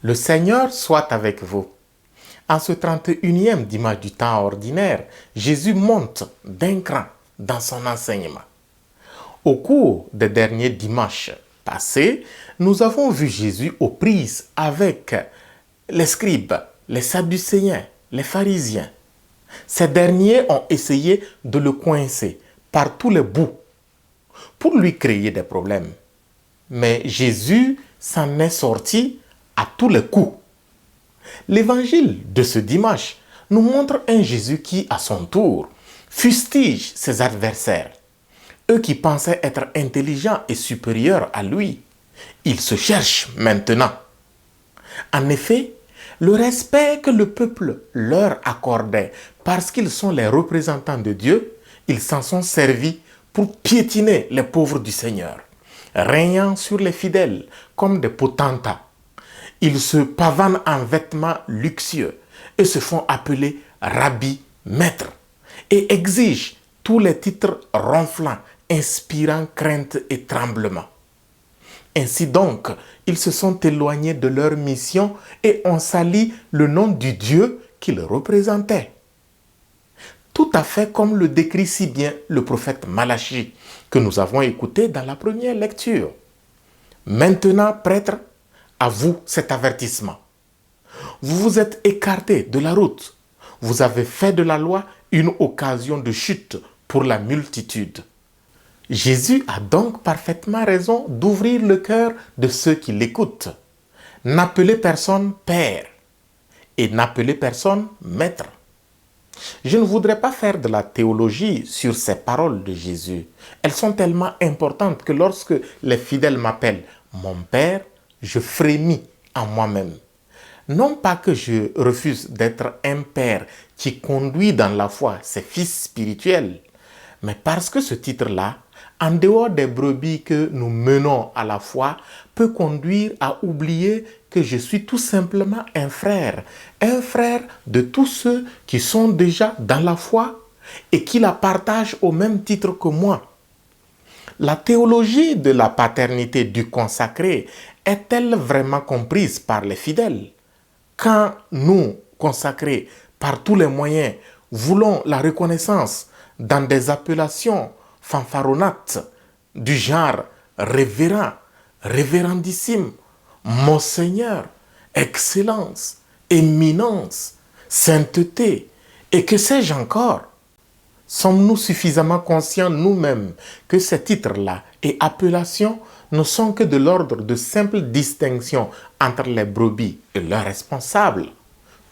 Le Seigneur soit avec vous. En ce 31e dimanche du temps ordinaire, Jésus monte d'un cran dans son enseignement. Au cours des derniers dimanches passés, nous avons vu Jésus aux prises avec les scribes, les sadducéens, les pharisiens. Ces derniers ont essayé de le coincer par tous les bouts pour lui créer des problèmes. Mais Jésus s'en est sorti à tous les coups. L'évangile de ce dimanche nous montre un Jésus qui, à son tour, fustige ses adversaires. Eux qui pensaient être intelligents et supérieurs à lui, ils se cherchent maintenant. En effet, le respect que le peuple leur accordait parce qu'ils sont les représentants de Dieu, ils s'en sont servis pour piétiner les pauvres du Seigneur, régnant sur les fidèles comme des potentats. Ils se pavanent en vêtements luxueux et se font appeler rabbi, maître, et exigent tous les titres ronflants, inspirant crainte et tremblement. Ainsi donc, ils se sont éloignés de leur mission et ont sali le nom du Dieu qu'ils représentaient. Tout à fait comme le décrit si bien le prophète Malachie, que nous avons écouté dans la première lecture. Maintenant, prêtres, à vous cet avertissement. Vous vous êtes écartés de la route. Vous avez fait de la loi une occasion de chute pour la multitude. Jésus a donc parfaitement raison d'ouvrir le cœur de ceux qui l'écoutent. N'appelez personne père et n'appelez personne maître. Je ne voudrais pas faire de la théologie sur ces paroles de Jésus. Elles sont tellement importantes que lorsque les fidèles m'appellent mon père, je frémis en moi-même. Non pas que je refuse d'être un père qui conduit dans la foi ses fils spirituels, mais parce que ce titre-là, en dehors des brebis que nous menons à la foi, peut conduire à oublier que je suis tout simplement un frère de tous ceux qui sont déjà dans la foi et qui la partagent au même titre que moi. La théologie de la paternité du consacré est-elle vraiment comprise par les fidèles? Quand nous, consacrés, par tous les moyens, voulons la reconnaissance dans des appellations fanfaronnantes du genre révérend, révérendissime, monseigneur, excellence, éminence, sainteté et que sais-je encore, sommes-nous suffisamment conscients nous-mêmes que ces titres-là et appellations ne sont que de l'ordre de simples distinctions entre les brebis et leurs responsables,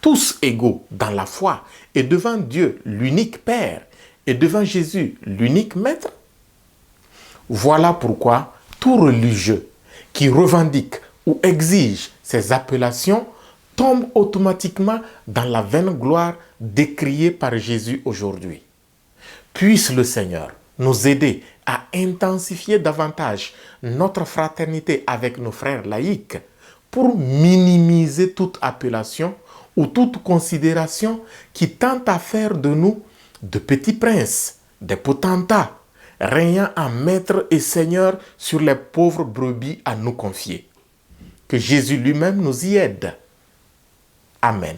tous égaux dans la foi et devant Dieu l'unique Père et devant Jésus l'unique Maître? Voilà pourquoi tout religieux qui revendique ou exige ces appellations tombe automatiquement dans la vaine gloire décriée par Jésus aujourd'hui. Puisse le Seigneur nous aider à intensifier davantage notre fraternité avec nos frères laïcs pour minimiser toute appellation ou toute considération qui tente à faire de nous de petits princes, des potentats, régnant en maître et seigneur sur les pauvres brebis à nous confier. Que Jésus lui-même nous y aide. Amen.